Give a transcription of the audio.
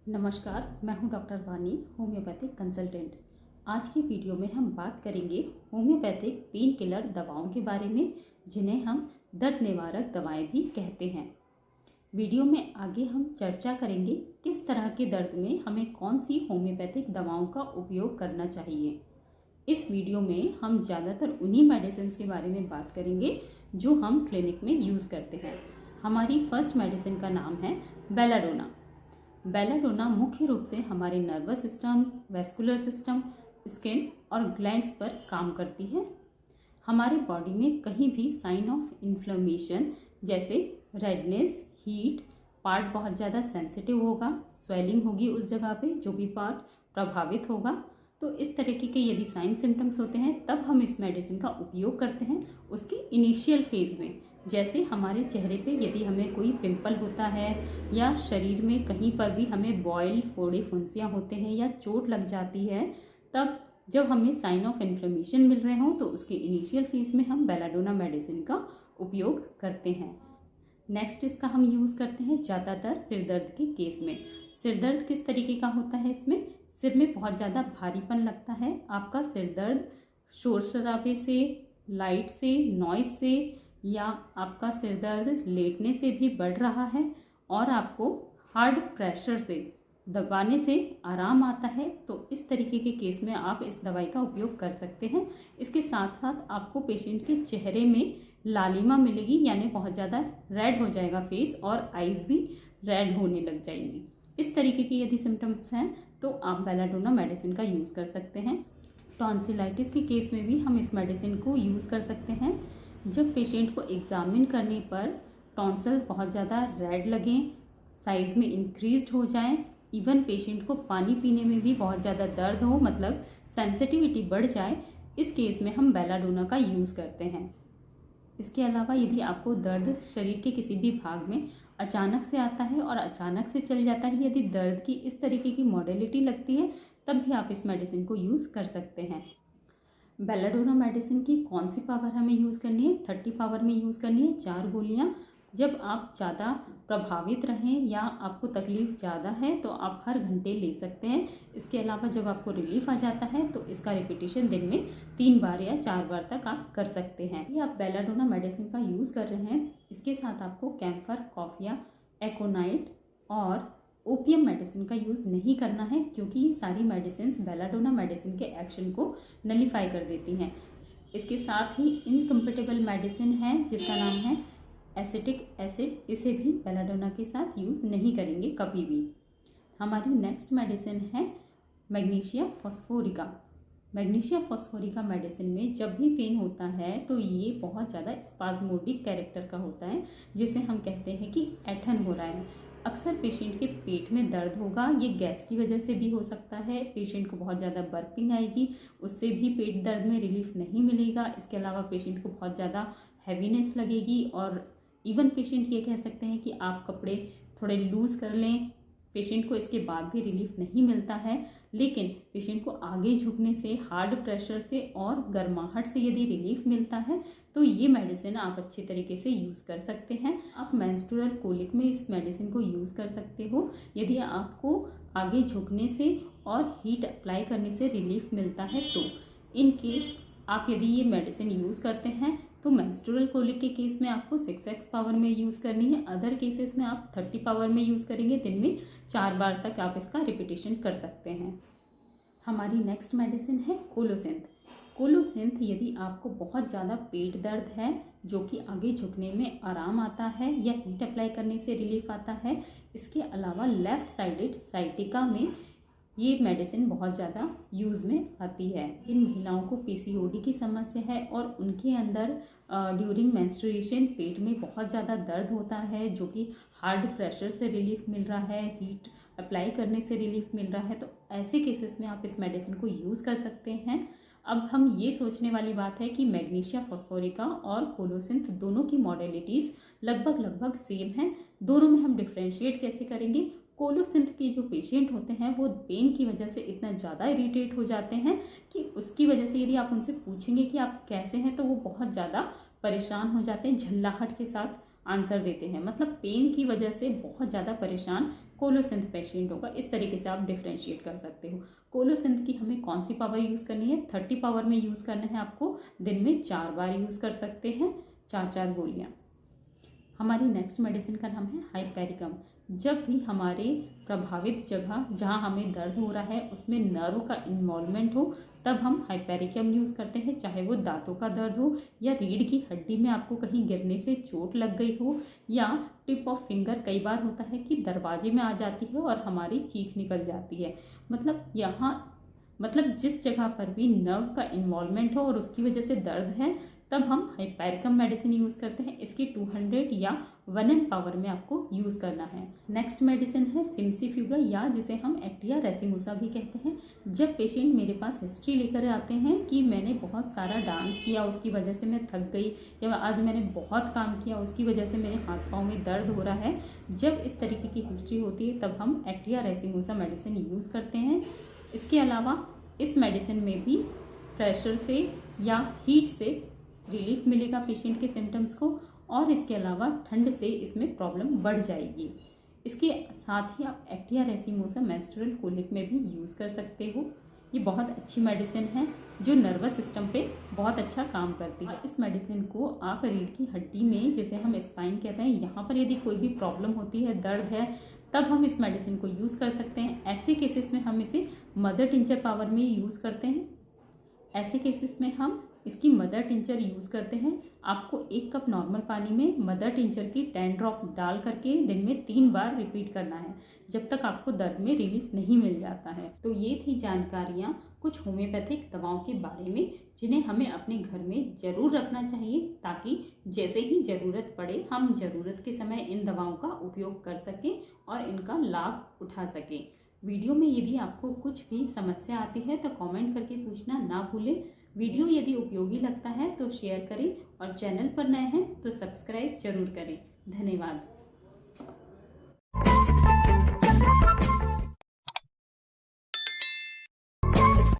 नमस्कार, मैं हूं डॉक्टर वानी, होम्योपैथिक कंसल्टेंट। आज की वीडियो में हम बात करेंगे होम्योपैथिक पेन किलर दवाओं के बारे में, जिन्हें हम दर्द निवारक दवाएं भी कहते हैं। वीडियो में आगे हम चर्चा करेंगे किस तरह के दर्द में हमें कौन सी होम्योपैथिक दवाओं का उपयोग करना चाहिए। इस वीडियो में हम ज़्यादातर उन्हीं मेडिसिन के बारे में बात करेंगे जो हम क्लिनिक में यूज़ करते हैं। हमारी फर्स्ट मेडिसिन का नाम है बेलाडोना। बेलाडोना मुख्य रूप से हमारे nervous system, vascular system, skin और ग्लैंड्स पर काम करती है। हमारे बॉडी में कहीं भी साइन ऑफ इन्फ्लेमेशन जैसे रेडनेस, हीट, पार्ट बहुत ज़्यादा सेंसिटिव होगा, स्वेलिंग होगी उस जगह पे जो भी पार्ट प्रभावित होगा, तो इस तरीके के यदि साइन सिम्टम्स होते हैं तब हम इस मेडिसिन का उपयोग करते हैं उसके इनिशियल फेज़ में। जैसे हमारे चेहरे पे यदि हमें कोई पिंपल होता है या शरीर में कहीं पर भी हमें बॉयल, फोड़े, फुंसियाँ होते हैं या चोट लग जाती है, तब जब हमें साइन ऑफ इन्फ्लेमेशन मिल रहे हों तो उसके इनिशियल फेज़ में हम बेलाडोना मेडिसिन का उपयोग करते हैं। नेक्स्ट इसका हम यूज़ करते हैं ज़्यादातर सिर दर्द के केस में। सिर दर्द किस तरीके का होता है? इसमें सिर में बहुत ज़्यादा भारीपन लगता है। आपका सिर दर्द शोर शराबे से, लाइट से, नॉइज़ से या आपका सिर दर्द लेटने से भी बढ़ रहा है और आपको हार्ड प्रेशर से दबाने से आराम आता है, तो इस तरीके के केस में आप इस दवाई का उपयोग कर सकते हैं। इसके साथ साथ आपको पेशेंट के चेहरे में लालिमा मिलेगी, यानी बहुत ज़्यादा रेड हो जाएगा फेस और आइज़ भी रेड होने लग जाएंगी। इस तरीके की यदि सिम्टम्स हैं तो आप बेलाडोना मेडिसिन का यूज़ कर सकते हैं। टॉन्सिलाइटिस के केस में भी हम इस मेडिसिन को यूज़ कर सकते हैं। जब पेशेंट को एग्जामिन करने पर टॉन्सिल्स बहुत ज़्यादा रेड लगें, साइज़ में इंक्रीज्ड हो जाएं, इवन पेशेंट को पानी पीने में भी बहुत ज़्यादा दर्द हो, मतलब सेंसिटिविटी बढ़ जाए, इस केस में हम बेलाडोना का यूज़ करते हैं। इसके अलावा यदि आपको दर्द शरीर के किसी भी भाग में अचानक से आता है और अचानक से चल जाता है, यदि दर्द की इस तरीके की मॉडलिटी लगती है, तब भी आप इस मेडिसिन को यूज़ कर सकते हैं। बेलाडोना मेडिसिन की कौन सी पावर हमें यूज़ करनी है? 30 पावर में यूज़ करनी है। 4 गोलियाँ। जब आप ज़्यादा प्रभावित रहें या आपको तकलीफ़ ज़्यादा है तो आप हर घंटे ले सकते हैं। इसके अलावा जब आपको रिलीफ आ जाता है तो इसका रिपीटेशन दिन में 3 बार या 4 बार तक आप कर सकते हैं। यदि आप बेलाडोना मेडिसिन का यूज़ कर रहे हैं, इसके साथ आपको कैम्फर, कॉफिया, एकोनाइट और ओपियम मेडिसिन का यूज़ नहीं करना है, क्योंकि ये सारी मेडिसिन बेलाडोना मेडिसिन के एक्शन को नलीफाई कर देती हैं। इसके साथ ही इनकम्पेटेबल मेडिसिन है जिसका नाम है एसिटिक एसिड, इसे भी बेलाडोना के साथ यूज़ नहीं करेंगे कभी भी। हमारी नेक्स्ट मेडिसिन है मैग्नीशिया फॉस्फोरिका। मैग्नीशिया फॉस्फोरिका मेडिसिन में जब भी पेन होता है तो ये बहुत ज़्यादा स्पाज्मोडिक कैरेक्टर का होता है, जिसे हम कहते हैं कि ऐंठन हो रहा है। अक्सर पेशेंट के पेट में दर्द होगा, ये गैस की वजह से भी हो सकता है। पेशेंट को बहुत ज़्यादा बर्पिंग आएगी, उससे भी पेट दर्द में रिलीफ नहीं मिलेगा। इसके अलावा पेशेंट को बहुत ज़्यादा हैवीनेस लगेगी और इवन पेशेंट ये कह सकते हैं कि आप कपड़े थोड़े लूज़ कर लें, पेशेंट को इसके बाद भी रिलीफ नहीं मिलता है। लेकिन पेशेंट को आगे झुकने से, हार्ड प्रेशर से और गर्माहट से यदि रिलीफ मिलता है तो ये मेडिसिन आप अच्छे तरीके से यूज़ कर सकते हैं। आप मेंस्ट्रुअल कोलिक में इस मेडिसिन को यूज़ कर सकते हो। यदि आपको आगे झुकने से और हीट अप्लाई करने से रिलीफ मिलता है तो इन केस आप यदि ये मेडिसिन यूज़ करते हैं तो मेंस्ट्रुअल कोलिक के केस में आपको 6x पावर में यूज़ करनी है। अदर केसेस में आप 30 पावर में यूज़ करेंगे। दिन में 4 बार तक आप इसका रिपीटेशन कर सकते हैं। हमारी नेक्स्ट मेडिसिन है कोलोसिंथ। कोलोसिंथ यदि आपको बहुत ज़्यादा पेट दर्द है जो कि आगे झुकने में आराम आता है या हीट अप्लाई करने से रिलीफ आता है, इसके अलावा लेफ़्ट साइडेड साइटिका में ये मेडिसिन बहुत ज़्यादा यूज़ में आती है। जिन महिलाओं को पीसीओडी की समस्या है और उनके अंदर ड्यूरिंग मेंस्ट्रुएशन पेट में बहुत ज़्यादा दर्द होता है, जो कि हार्ड प्रेशर से रिलीफ मिल रहा है, हीट अप्लाई करने से रिलीफ मिल रहा है, तो ऐसे केसेस में आप इस मेडिसिन को यूज़ कर सकते हैं। अब हम ये सोचने वाली बात है कि मैग्नीशिया फॉस्फोरिका और कोलोसिंथ दोनों की मॉडलिटीज़ लगभग सेम हैं। दोनों में हम डिफ्रेंशिएट कैसे करेंगे? कोलोसिंथ के जो पेशेंट होते हैं वो पेन की वजह से इतना ज़्यादा इरिटेट हो जाते हैं कि उसकी वजह से यदि आप उनसे पूछेंगे कि आप कैसे हैं तो वो बहुत ज़्यादा परेशान हो जाते हैं, झल्लाहट के साथ आंसर देते हैं। मतलब पेन की वजह से बहुत ज़्यादा परेशान कोलोसिंथ पेशेंट होगा। इस तरीके से आप डिफ्रेंशिएट कर सकते हो। कोलोसिंथ की हमें कौन सी पावर यूज़ करनी है? 30 पावर में यूज़ करना है आपको। दिन में 4 बार यूज़ कर सकते हैं, 4 गोलियाँ। हमारी नेक्स्ट मेडिसिन का नाम है हाइपेरिकम। जब भी हमारे प्रभावित जगह जहाँ हमें दर्द हो रहा है उसमें नर्व का इन्वॉल्वमेंट हो, तब हम हाइपेरिकम यूज़ करते हैं। चाहे वो दांतों का दर्द हो या रीढ़ की हड्डी में आपको कहीं गिरने से चोट लग गई हो, या टिप ऑफ फिंगर कई बार होता है कि दरवाजे में आ जाती है और हमारी चीख निकल जाती है। मतलब जिस जगह पर भी नर्व का इन्वॉल्वमेंट हो और उसकी वजह से दर्द है, तब हम हाइपेरिकम मेडिसिन यूज़ करते हैं। इसकी 200 या 1N पावर में आपको यूज़ करना है। नेक्स्ट मेडिसिन है सिम्सिफ्यूगा, या जिसे हम एक्टिया रेसिमोसा भी कहते हैं। जब पेशेंट मेरे पास हिस्ट्री लेकर आते हैं कि मैंने बहुत सारा डांस किया उसकी वजह से मैं थक गई, या आज मैंने बहुत काम किया उसकी वजह से मेरे हाथ पाँव में दर्द हो रहा है, जब इस तरीके की हिस्ट्री होती है तब हम एक्टिया रेसिमोसा मेडिसिन यूज़ करते हैं। इसके अलावा इस मेडिसिन में भी प्रेशर से या हीट से रिलीफ मिलेगा पेशेंट के सिम्टम्स को, और इसके अलावा ठंड से इसमें प्रॉब्लम बढ़ जाएगी। इसके साथ ही आप एक्टिया रेसिमोसा मेंस्ट्रुअल कोलिक में भी यूज़ कर सकते हो। ये बहुत अच्छी मेडिसिन है जो नर्वस सिस्टम पे बहुत अच्छा काम करती है। इस मेडिसिन को आप रीढ़ की हड्डी में, जिसे हम स्पाइन कहते हैं, यहाँ पर यदि कोई भी प्रॉब्लम होती है, दर्द है, तब हम इस मेडिसिन को यूज़ कर सकते हैं। ऐसे केसेस में हम इसे मदर टिंचर पावर में यूज़ करते हैं। ऐसे केसेस में हम इसकी मदर टिंचर यूज़ करते हैं। आपको 1 कप नॉर्मल पानी में मदर टिंचर की 10 ड्रॉप डाल करके दिन में 3 बार रिपीट करना है, जब तक आपको दर्द में रिलीफ नहीं मिल जाता है। तो ये थी जानकारियाँ कुछ होम्योपैथिक दवाओं के बारे में, जिन्हें हमें अपने घर में ज़रूर रखना चाहिए, ताकि जैसे ही ज़रूरत पड़े हम ज़रूरत के समय इन दवाओं का उपयोग कर सकें और इनका लाभ उठा सकें। वीडियो में यदि आपको कुछ भी समस्या आती है तो कमेंट करके पूछना ना भूलें। वीडियो यदि उपयोगी लगता है तो शेयर करें, और चैनल पर नए हैं तो सब्सक्राइब जरूर करें। धन्यवाद।